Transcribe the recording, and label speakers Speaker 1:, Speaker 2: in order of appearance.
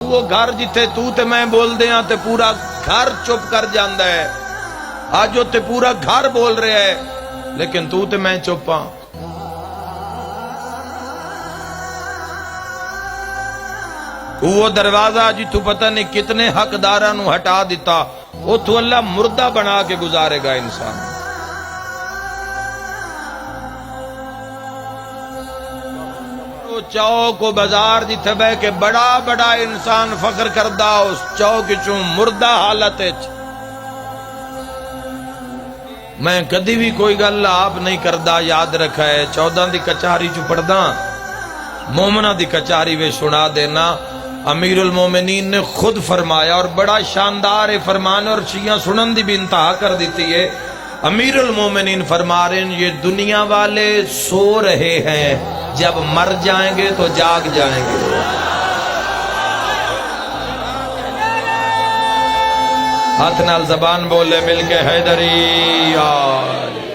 Speaker 1: وہ گھر جتھے تو تے میں بول دے ہاں تے پورا گھر چپ کر جاندا ہے، آج تے پورا گھر بول رہا ہے لیکن تو تے میں چپ ہاں۔ وہ دروازہ جتھوں پتہ نہیں کتنے حقداراں نو ہٹا دیتا، اتھوں اللہ مردہ بنا کے گزارے گا انسان۔ چوک و بازار جتھے بہ کے بڑا بڑا انسان فخر کردہ اس چوک چوں مردہ حالت ہے۔ میں کدی بھی کوئی گل آپ نہیں کردہ، یاد رکھا ہے 14 دی کچاری چوں پڑھدا مومنہ دی کچاری وے سنا دینا۔ امیر المومنین نے خود فرمایا اور بڑا شاندار فرمان، اور شیعہ سنن دی بھی انتہا کر دیتی ہے۔ امیر المومنین فرما رہے ہیں یہ دنیا والے سو رہے ہیں، جب مر جائیں گے تو جاگ جائیں گے۔ ہاتھ نال زبان بولے مل کے حیدری یار۔